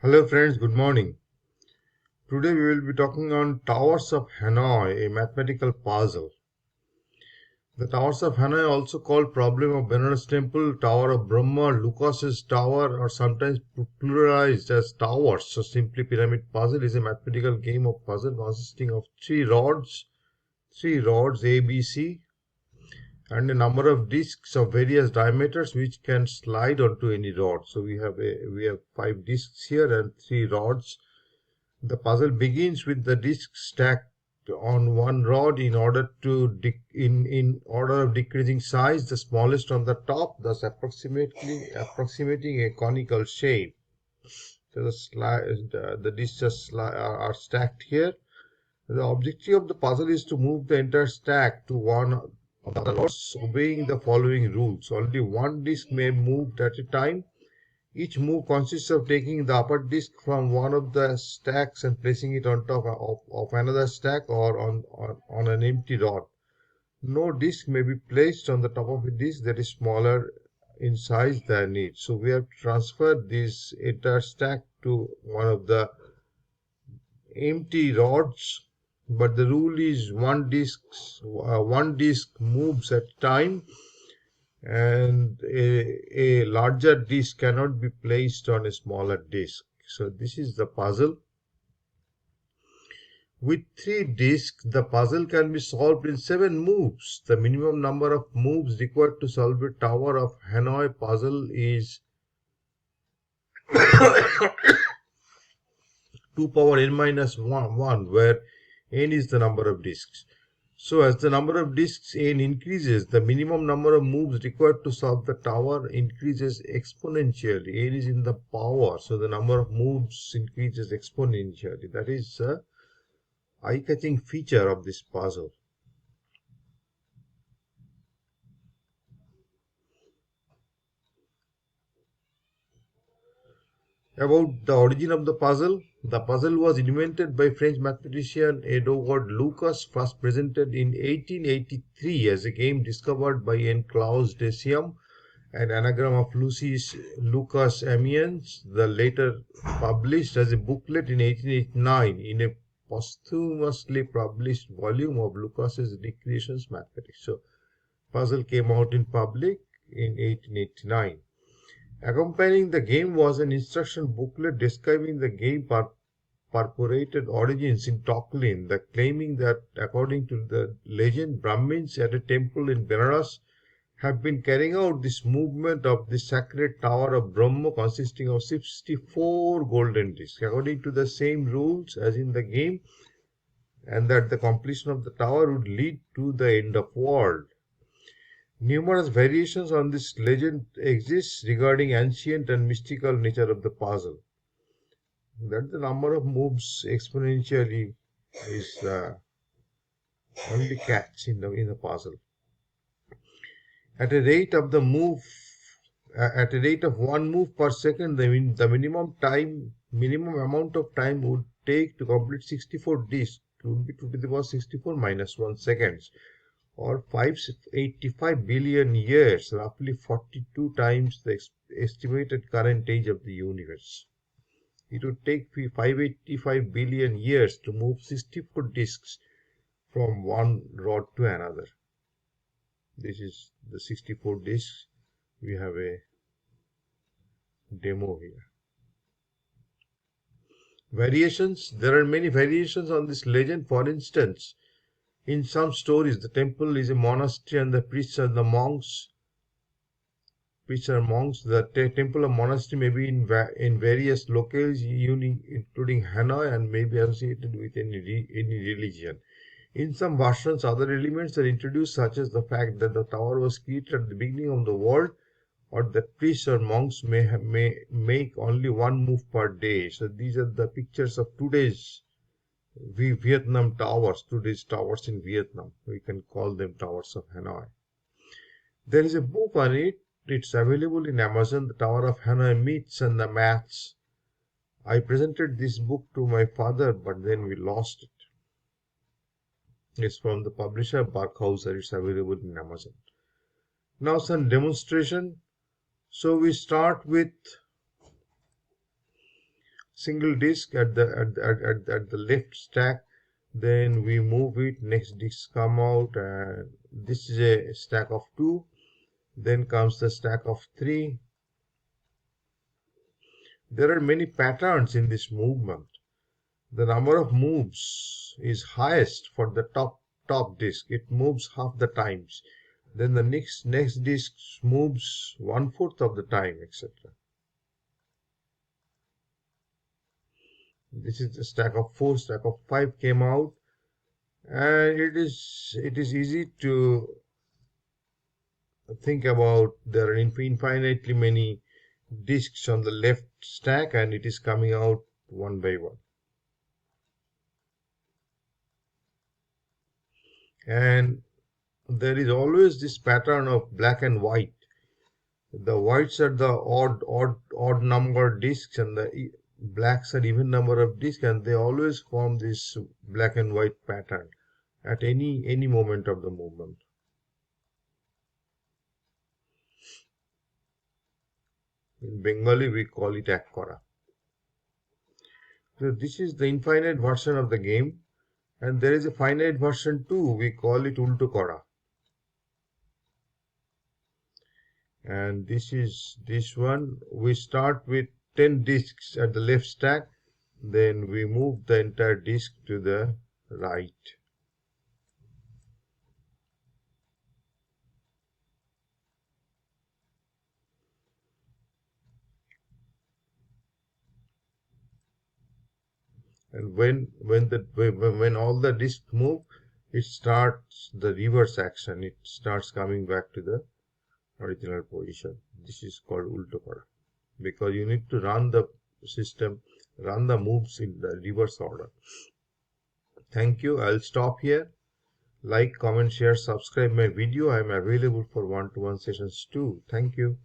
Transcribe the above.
Hello friends, good morning. Today we will be talking on Towers of Hanoi, a mathematical puzzle. The Towers of Hanoi, also called Problem of Benares Temple, Tower of Brahma, Lucas's Tower, or sometimes pluralized as Towers, or simply Pyramid Puzzle, is a mathematical game of puzzle consisting of three rods A, B, C, and a number of discs of various diameters which can slide onto any rod. So we have 5 discs here and 3 rods. The puzzle begins with the disc stacked on one rod in order in order of decreasing size, the smallest on the top, thus approximating a conical shape. So the discs are stacked here. The objective of the puzzle is to move the entire stack to one of the rods, obeying the following rules. Only one disc may move at a time. Each move consists of taking the upper disk from one of the stacks and placing it on top of another stack or on an empty rod. No disk may be placed on the top of a disk that is smaller in size than it. So we have transferred this entire stack to one of the empty rods, but the rule is one disk moves at a time, and a larger disk cannot be placed on a smaller disk. So this is the puzzle. With 3 disks, the puzzle can be solved in 7 moves. The minimum number of moves required to solve a Tower of Hanoi puzzle is 2 power n minus 1, where n is the number of disks. So as the number of disks n increases, the minimum number of moves required to solve the tower increases exponentially. N is in the power, so the number of moves increases exponentially. That is the eye-catching feature of this puzzle. About the origin of the puzzle was invented by French mathematician Edouard Lucas, first presented in 1883 as a game discovered by N. Claude Decium, an anagram of Lucius Lucas Amiens, the later published as a booklet in 1889 in a posthumously published volume of Lucas's Recreations Mathematics. So, puzzle came out in public in 1889. Accompanying the game was an instruction booklet describing the game purported origins in Toclin, claiming that, according to the legend, Brahmins at a temple in Benares have been carrying out this movement of the sacred tower of Brahma consisting of 64 golden discs, according to the same rules as in the game, and that the completion of the tower would lead to the end of world. Numerous variations on this legend exist regarding ancient and mystical nature of the puzzle. That the number of moves exponentially is only catch in the puzzle. At a rate of one move per second, the minimum amount of time would take to complete 64 discs would be 2 to the power 64 minus 1 seconds, or 585 billion years, roughly 42 times the estimated current age of the universe. It would take 585 billion years to move 64 disks from one rod to another. This is the 64 disks. We have a demo here. Variations. There are many variations on this legend. For instance, in some stories, the temple is a monastery and the priests are the monks. The temple or monastery may be in various locales, including Hanoi, and may be associated with any religion. In some versions, other elements are introduced, such as the fact that the tower was created at the beginning of the world, or that priests or monks may make only one move per day. So these are the pictures of today's Vietnam towers, today's towers in Vietnam. We can call them Towers of Hanoi. There is a book on it. It's available in Amazon, The Tower of Hanoi Myths and the Maths. I presented this book to my father, but then we lost it. It's from the publisher Barkhauser. It's available in Amazon. Now some demonstration. So we start with single disk at the left stack. Then we move it, next disk come out, and this is a stack of 2. Then comes the stack of 3. There are many patterns in this movement. The number of moves is highest for the top disk. It moves half the times. Then the next disk moves 1/4 of the time, etc. This is the stack of 4. Stack of 5 came out, and it is easy to think about. There are infinitely many disks on the left stack, and it is coming out one by one. And there is always this pattern of black and white. The whites are the odd number disks, and the blacks are even number of disks, and they always form this black and white pattern at any moment of the movement. In Bengali, we call it ek kora. So this is the infinite version of the game, and there is a finite version too. We call it ulto kora. And this is this one. We start with 10 disks at the left stack, then we move the entire disk to the right. And when all the disks move, it starts the reverse action. It starts coming back to the original position. This is called ulto kora, because you need to run the system, run the moves in the reverse order. Thank you. I'll stop here. Like, comment, share, subscribe my video. I am available for one-to-one sessions too. Thank you.